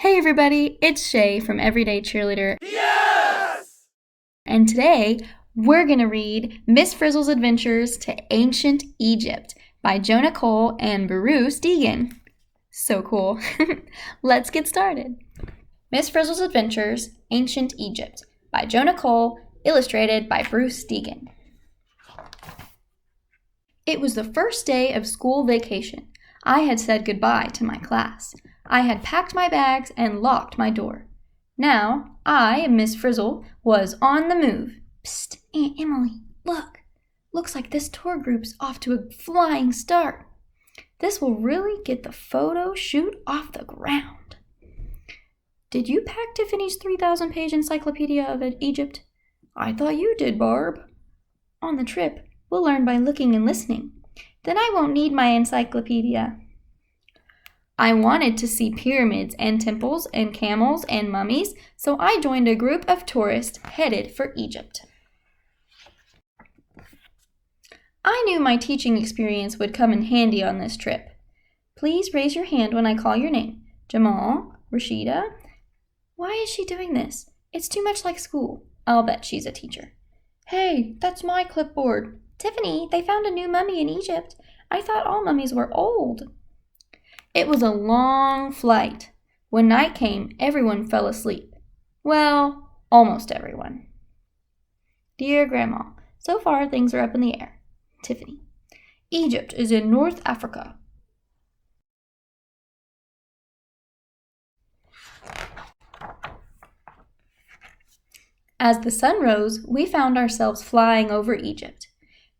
Hey everybody, it's Shay from Everyday Cheerleader. Yes! And today we're going to read Miss Frizzle's Adventures to Ancient Egypt by Jonah Cole and Bruce Deegan. So cool. Let's get started. Miss Frizzle's Adventures, Ancient Egypt by Jonah Cole, illustrated by Bruce Deegan. It was the first day of school vacation. I had said goodbye to my class. I had packed my bags and locked my door. Now, I, Miss Frizzle, was on the move. Psst, Aunt Emily, look. Looks like this tour group's off to a flying start. This will really get the photo shoot off the ground. Did you pack Tiffany's 3,000-page encyclopedia of Egypt? I thought you did, Barb. On the trip, we'll learn by looking and listening. Then I won't need my encyclopedia. I wanted to see pyramids and temples and camels and mummies, so I joined a group of tourists headed for Egypt. I knew my teaching experience would come in handy on this trip. Please raise your hand when I call your name. Jamal, Rashida. Why is she doing this? It's too much like school. I'll bet she's a teacher. Hey, that's my clipboard. Tiffany, they found a new mummy in Egypt. I thought all mummies were old. It was a long flight. When night came, everyone fell asleep. Well, almost everyone. Dear Grandma, so far things are up in the air. Tiffany. Egypt is in North Africa. As the sun rose, we found ourselves flying over Egypt.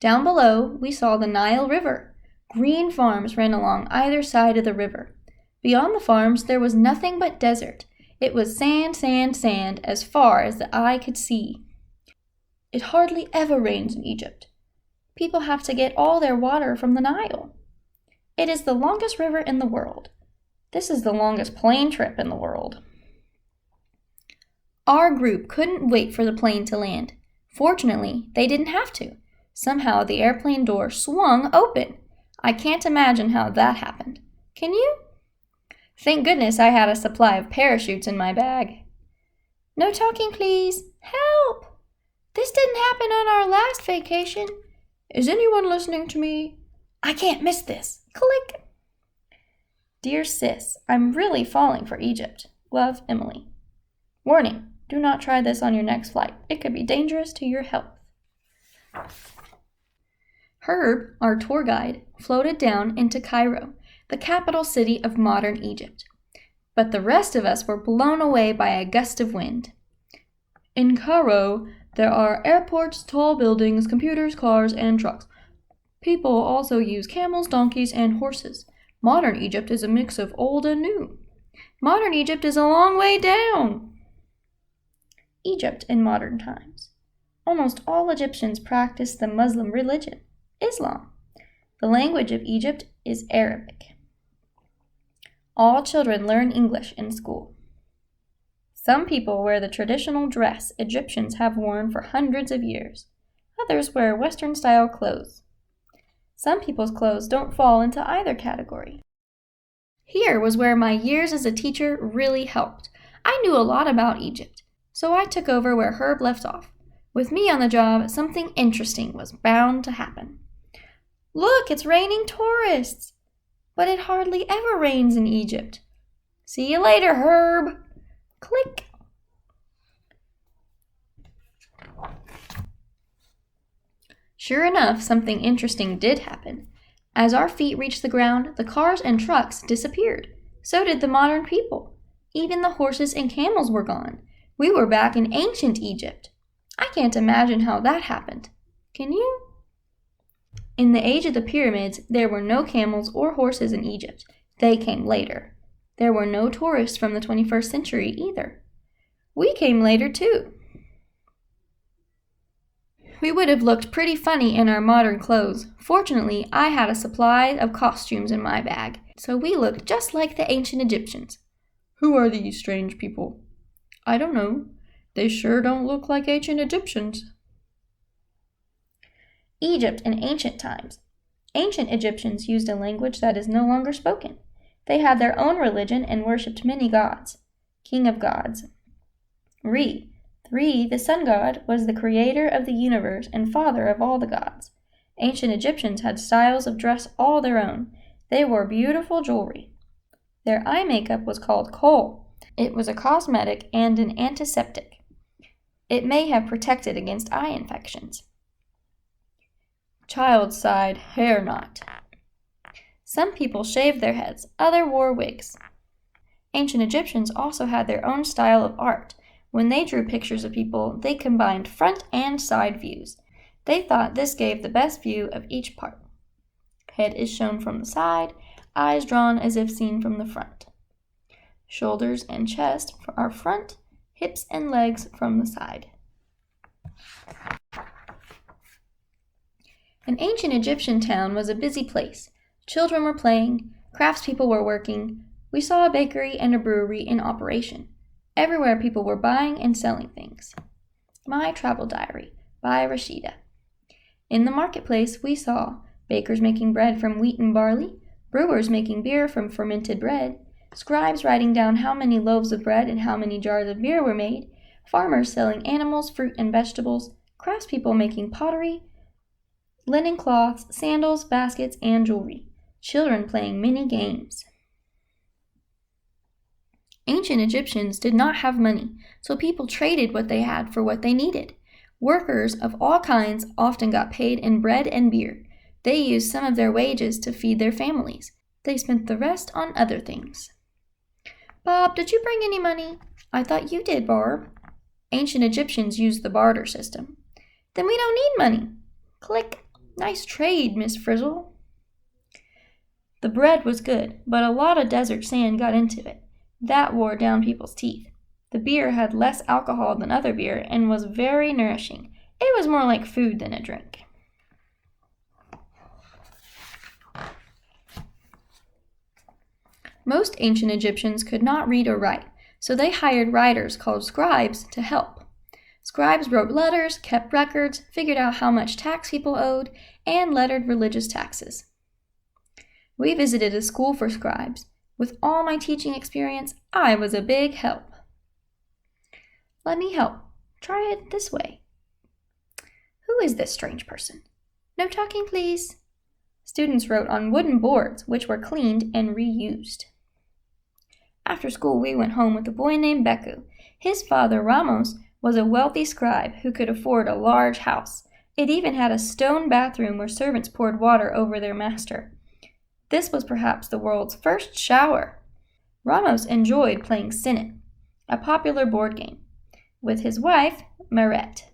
Down below, we saw the Nile River. Green farms ran along either side of the river. Beyond the farms, there was nothing but desert. It was sand, sand, sand, as far as the eye could see. It hardly ever rains in Egypt. People have to get all their water from the Nile. It is the longest river in the world. This is the longest plane trip in the world. Our group couldn't wait for the plane to land. Fortunately, they didn't have to. Somehow the airplane door swung open. I can't imagine how that happened. Can you? Thank goodness I had a supply of parachutes in my bag. No talking, please. Help! This didn't happen on our last vacation. Is anyone listening to me? I can't miss this. Click. Dear sis, I'm really falling for Egypt. Love, Emily. Warning, do not try this on your next flight. It could be dangerous to your health. Herb, our tour guide, floated down into Cairo, the capital city of modern Egypt. But the rest of us were blown away by a gust of wind. In Cairo, there are airports, tall buildings, computers, cars, and trucks. People also use camels, donkeys, and horses. Modern Egypt is a mix of old and new. Modern Egypt is a long way down. Egypt in modern times. Almost all Egyptians practice the Muslim religion, Islam. The language of Egypt is Arabic. All children learn English in school. Some people wear the traditional dress Egyptians have worn for hundreds of years. Others wear Western-style clothes. Some people's clothes don't fall into either category. Here was where my years as a teacher really helped. I knew a lot about Egypt, so I took over where Herb left off. With me on the job, something interesting was bound to happen. Look, it's raining tourists! But it hardly ever rains in Egypt. See you later, Herb! Click! Sure enough, something interesting did happen. As our feet reached the ground, the cars and trucks disappeared. So did the modern people. Even the horses and camels were gone. We were back in ancient Egypt. I can't imagine how that happened. Can you? In the age of the pyramids, there were no camels or horses in Egypt. They came later. There were no tourists from the 21st century either. We came later too. We would have looked pretty funny in our modern clothes. Fortunately, I had a supply of costumes in my bag, so we looked just like the ancient Egyptians. Who are these strange people? I don't know. They sure don't look like ancient Egyptians. Egypt in ancient times. Ancient Egyptians used a language that is no longer spoken. They had their own religion and worshipped many gods. king of gods. Re, the sun god, was the creator of the universe and father of all the gods. Ancient Egyptians had styles of dress all their own. They wore beautiful jewelry. Their eye makeup was called kohl. It was a cosmetic and an antiseptic. It may have protected against eye infections. Child side hair knot. Some people shaved their heads, others wore wigs. Ancient Egyptians also had their own style of art. When they drew pictures of people, they combined front and side views. They thought this gave the best view of each part. Head is shown from the side, eyes drawn as if seen from the front. Shoulders and chest are front, hips and legs from the side. An ancient Egyptian town was a busy place. Children were playing, craftspeople were working. We saw a bakery and a brewery in operation. Everywhere people were buying and selling things. My Travel Diary by Rashida. In the marketplace we saw bakers making bread from wheat and barley, brewers making beer from fermented bread, scribes writing down how many loaves of bread and how many jars of beer were made, farmers selling animals, fruit, and vegetables, craftspeople making pottery, linen cloths, sandals, baskets, and jewelry, children playing many games. Ancient Egyptians did not have money, so people traded what they had for what they needed. Workers of all kinds often got paid in bread and beer. They used some of their wages to feed their families. They spent the rest on other things. Bob, did you bring any money? I thought you did, Barb. Ancient Egyptians used the barter system. Then we don't need money. Click. Nice trade, Miss Frizzle. The bread was good, but a lot of desert sand got into it. That wore down people's teeth. The beer had less alcohol than other beer and was very nourishing. It was more like food than a drink. Most ancient Egyptians could not read or write, so they hired writers called scribes to help. Scribes wrote letters, kept records, figured out how much tax people owed, and lettered religious taxes. We visited a school for scribes. With all my teaching experience, I was a big help. Let me help. Try it this way. Who is this strange person? No talking, please. Students wrote on wooden boards, which were cleaned and reused. After school, we went home with a boy named Beku. His father, Ramos, was a wealthy scribe who could afford a large house. It even had a stone bathroom where servants poured water over their master. This was perhaps the world's first shower. Ramos enjoyed playing Sinet, a popular board game, with his wife, Meret.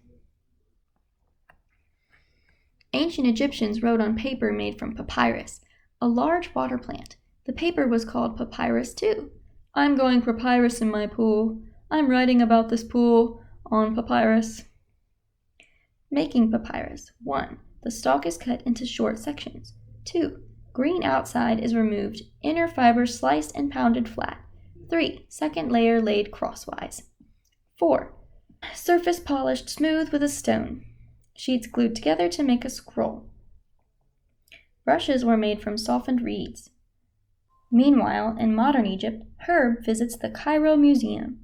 Ancient Egyptians wrote on paper made from papyrus, a large water plant. The paper was called papyrus too. I'm going papyrus in my pool. I'm writing about this pool on papyrus. Making papyrus. 1. The stalk is cut into short sections. 2. Green outside is removed, inner fibers sliced and pounded flat. 3. Second layer laid crosswise. 4. Surface polished smooth with a stone. Sheets glued together to make a scroll. Brushes were made from softened reeds. Meanwhile, in modern Egypt, Herb visits the Cairo Museum.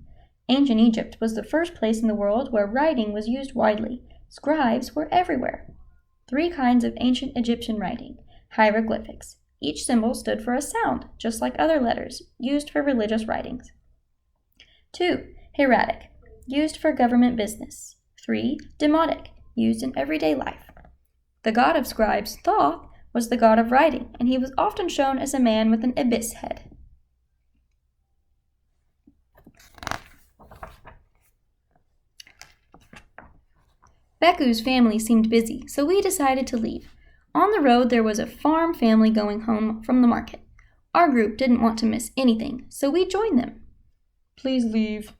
Ancient Egypt was the first place in the world where writing was used widely. Scribes were everywhere. 3 kinds of ancient Egyptian writing. Hieroglyphics. Each symbol stood for a sound, just like other letters, used for religious writings. 2. Hieratic, used for government business. 3. Demotic, used in everyday life. The god of scribes, Thoth, was the god of writing, and he was often shown as a man with an ibis head. Beku's family seemed busy, so we decided to leave. On the road, there was a farm family going home from the market. Our group didn't want to miss anything, so we joined them. Please leave.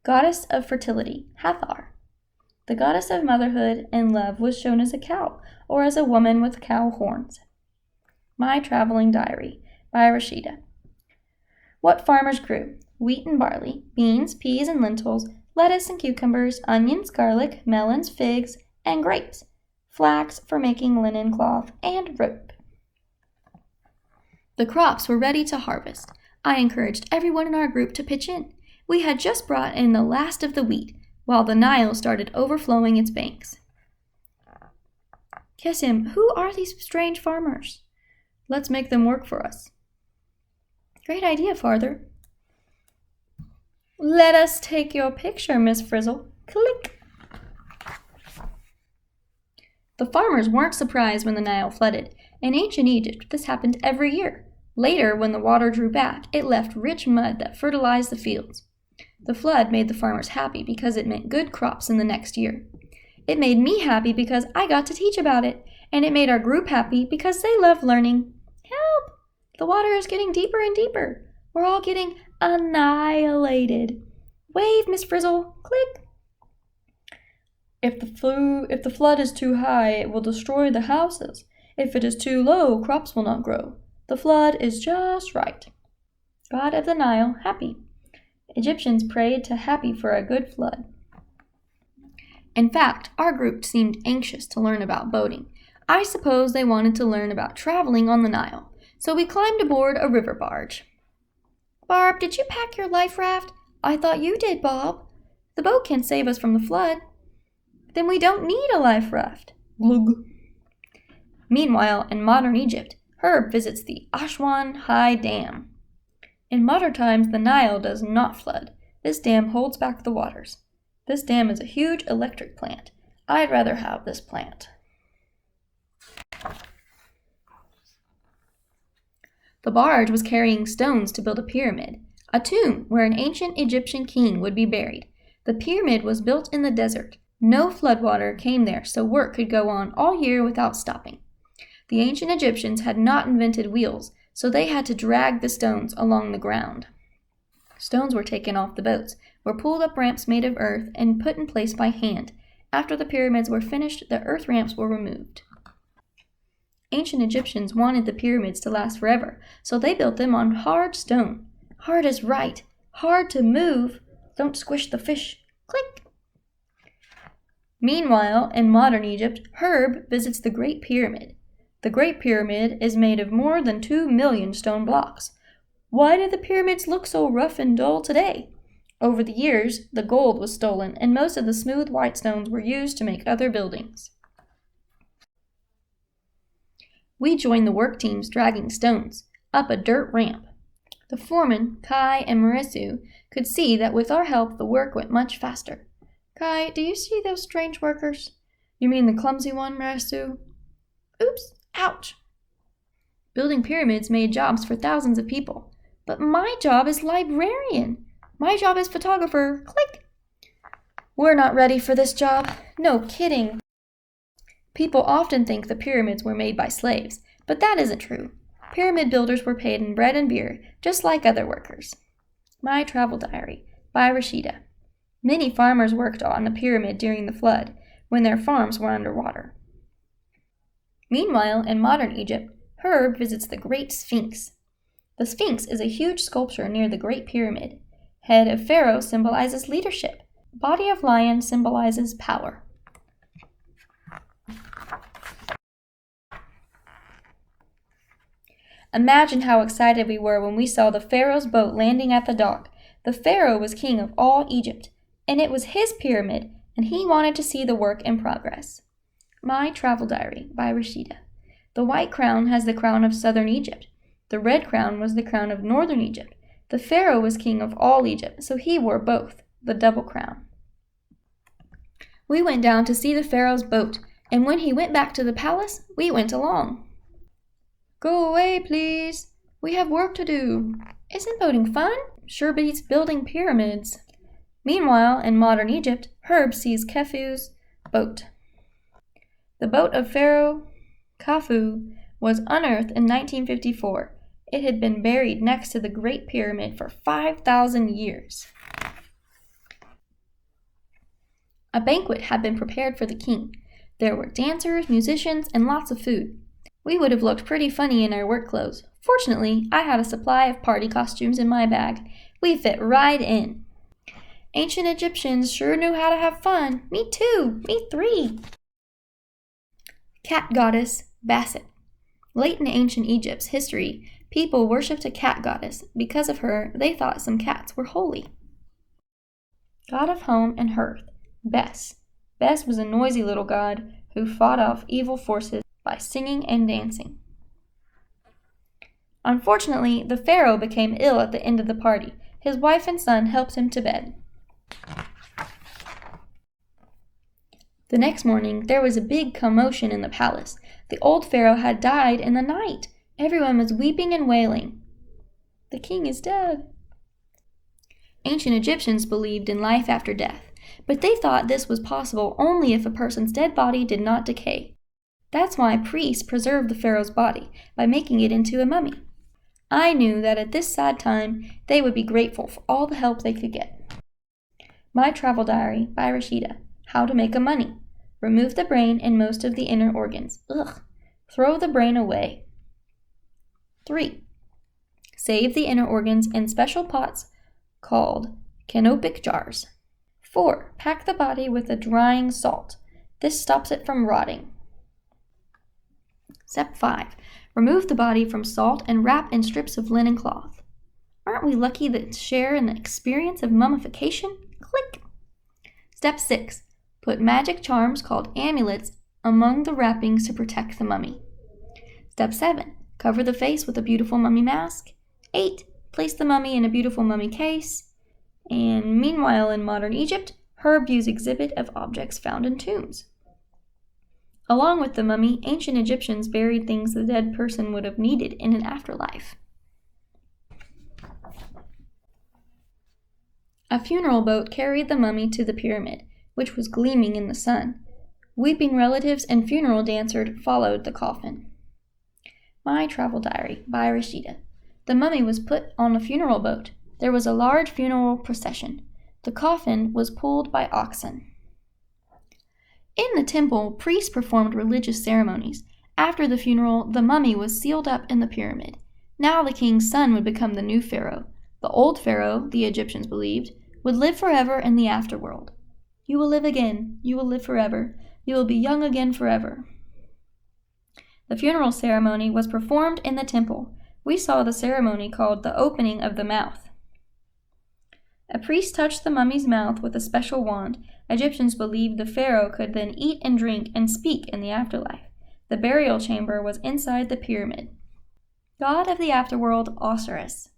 Goddess of fertility, Hathor. The goddess of motherhood and love was shown as a cow, or as a woman with cow horns. My Traveling Diary by Rashida. What farmers grew: wheat and barley, beans, peas and lentils, lettuce and cucumbers, onions, garlic, melons, figs, and grapes, flax for making linen cloth, and rope. The crops were ready to harvest. I encouraged everyone in our group to pitch in. We had just brought in the last of the wheat, while the Nile started overflowing its banks. Cassim, who are these strange farmers? Let's make them work for us. Great idea, Father. Let us take your picture, Miss Frizzle. Click. The farmers weren't surprised when the Nile flooded. In ancient Egypt, this happened every year. Later, when the water drew back, it left rich mud that fertilized the fields. The flood made the farmers happy because it meant good crops in the next year. It made me happy because I got to teach about it, and it made our group happy because they loved learning. Help! The water is getting deeper and deeper. We're all getting annihilated. Wave, Miss Frizzle. Click. If the flood is too high, it will destroy the houses. If it is too low, crops will not grow. The flood is just right. God of the Nile, Happy. Egyptians prayed to Happy for a good flood. In fact, our group seemed anxious to learn about boating. I suppose they wanted to learn about traveling on the Nile, so we climbed aboard a river barge. Barb, did you pack your life raft? I thought you did, Bob. The boat can save us from the flood. Then we don't need a life raft. Glug. Meanwhile, in modern Egypt, Herb visits the Aswan High Dam. In modern times, the Nile does not flood. This dam holds back the waters. This dam is a huge electric plant. I'd rather have this plant. The barge was carrying stones to build a pyramid, a tomb where an ancient Egyptian king would be buried. The pyramid was built in the desert. No floodwater came there, so work could go on all year without stopping. The ancient Egyptians had not invented wheels, so they had to drag the stones along the ground. Stones were taken off the boats, were pulled up ramps made of earth, and put in place by hand. After the pyramids were finished, the earth ramps were removed. Ancient Egyptians wanted the pyramids to last forever, so they built them on hard stone. Hard is right. Hard to move. Don't squish the fish. Click. Meanwhile, in modern Egypt, Herb visits the Great Pyramid. The Great Pyramid is made of more than 2 million stone blocks. Why do the pyramids look so rough and dull today? Over the years, the gold was stolen, and most of the smooth white stones were used to make other buildings. We joined the work teams dragging stones up a dirt ramp. The foremen, Kai and Marisu, could see that with our help the work went much faster. Kai, do you see those strange workers? You mean the clumsy one, Marisu? Oops, ouch! Building pyramids made jobs for thousands of people. But my job is librarian. My job is photographer. Click! We're not ready for this job. No kidding. People often think the pyramids were made by slaves, but that isn't true. Pyramid builders were paid in bread and beer, just like other workers. My Travel Diary by Rashida. Many farmers worked on the pyramid during the flood, when their farms were underwater. Meanwhile, in modern Egypt, Herb visits the Great Sphinx. The Sphinx is a huge sculpture near the Great Pyramid. Head of Pharaoh symbolizes leadership. Body of lion symbolizes power. Imagine how excited we were when we saw the Pharaoh's boat landing at the dock. The Pharaoh was king of all Egypt, and it was his pyramid, and he wanted to see the work in progress. My Travel Diary by Rashida. The white crown has the crown of southern Egypt. The red crown was the crown of northern Egypt. The Pharaoh was king of all Egypt, so he wore both, the double crown. We went down to see the Pharaoh's boat, and when he went back to the palace, we went along. Go away, please. We have work to do. Isn't boating fun? Sure beats building pyramids. Meanwhile, in modern Egypt, Herb sees Khufu's boat. The boat of Pharaoh Khufu was unearthed in 1954. It had been buried next to the Great Pyramid for 5,000 years. A banquet had been prepared for the king. There were dancers, musicians, and lots of food. We would have looked pretty funny in our work clothes. Fortunately, I had a supply of party costumes in my bag. We fit right in. Ancient Egyptians sure knew how to have fun. Me too. Me three. Cat goddess Bastet. Late in ancient Egypt's history, People worshipped a cat goddess. Because of her, they thought some cats were holy. God of home and hearth, Bes. Bes was a noisy little god who fought off evil forces by singing and dancing. Unfortunately, the pharaoh became ill at the end of the party. His wife and son helped him to bed. The next morning, there was a big commotion in the palace. The old pharaoh had died in the night. Everyone was weeping and wailing. The king is dead. Ancient Egyptians believed in life after death, but they thought this was possible only if a person's dead body did not decay. That's why priests preserved the pharaoh's body by making it into a mummy. I knew that at this sad time, they would be grateful for all the help they could get. My Travel Diary by Rashida. How to make a mummy. Remove the brain and most of the inner organs. Ugh. Throw the brain away. 3. Save the inner organs in special pots called canopic jars. 4. Pack the body with a drying salt. This stops it from rotting. Step 5. Remove the body from salt and wrap in strips of linen cloth. Aren't we lucky to share in the experience of mummification? Click! Step 6. Put magic charms called amulets among the wrappings to protect the mummy. Step 7. Cover the face with a beautiful mummy mask. 8. Place the mummy in a beautiful mummy case. And meanwhile, in modern Egypt, Herb views exhibit of objects found in tombs. Along with the mummy, ancient Egyptians buried things the dead person would have needed in an afterlife. A funeral boat carried the mummy to the pyramid, which was gleaming in the sun. Weeping relatives and funeral dancers followed the coffin. My Travel Diary by Rashida. The mummy was put on a funeral boat. There was a large funeral procession. The coffin was pulled by oxen. In the temple, priests performed religious ceremonies. After the funeral, the mummy was sealed up in the pyramid. Now the king's son would become the new pharaoh. The old pharaoh, the Egyptians believed, would live forever in the afterworld. You will live again. You will live forever. You will be young again forever. The funeral ceremony was performed in the temple. We saw the ceremony called the opening of the mouth. A priest touched the mummy's mouth with a special wand. Egyptians believed the pharaoh could then eat and drink and speak in the afterlife. The burial chamber was inside the pyramid. God of the afterworld, Osiris.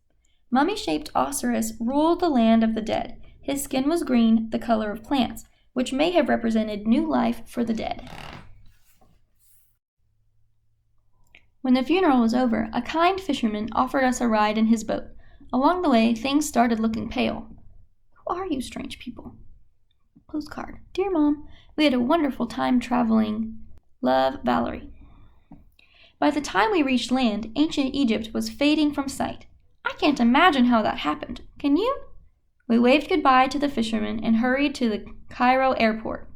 Mummy-shaped Osiris ruled the land of the dead. His skin was green, the color of plants, which may have represented new life for the dead. When the funeral was over, a kind fisherman offered us a ride in his boat. Along the way, things started looking pale. Who are you, strange people? Postcard. Dear Mom, we had a wonderful time traveling. Love, Valerie. By the time we reached land, ancient Egypt was fading from sight. I can't imagine how that happened. Can you? We waved goodbye to the fisherman and hurried to the Cairo airport.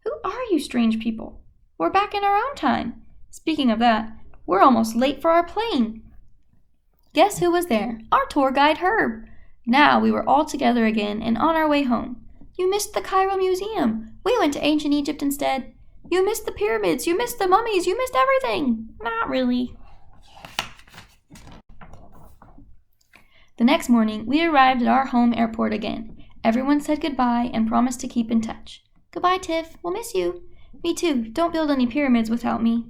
Who are you, strange people? We're back in our own time. Speaking of that, we're almost late for our plane. Guess who was there? Our tour guide, Herb. Now we were all together again and on our way home. You missed the Cairo Museum. We went to ancient Egypt instead. You missed the pyramids. You missed the mummies. You missed everything. Not really. The next morning, we arrived at our home airport again. Everyone said goodbye and promised to keep in touch. Goodbye, Tiff. We'll miss you. Me too. Don't build any pyramids without me.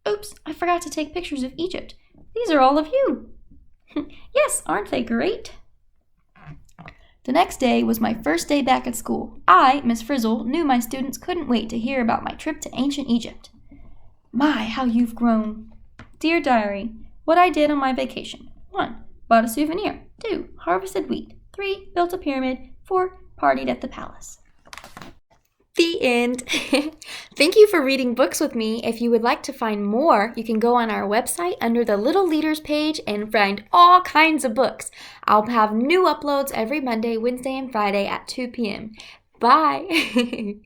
Oops, I forgot to take pictures of Egypt. These are all of you. Yes, aren't they great? The next day was my first day back at school. I, Miss Frizzle, knew my students couldn't wait to hear about my trip to ancient Egypt. My, how you've grown. Dear Diary, what I did on my vacation. 1. Bought a souvenir. 2. Harvested wheat. 3. Built a pyramid. 4. Partied at the palace. The end. Thank you for reading books with me. If you would like to find more, you can go on our website under the Little Leaders page and find all kinds of books. I'll have new uploads every Monday, Wednesday, and Friday at 2 p.m. Bye.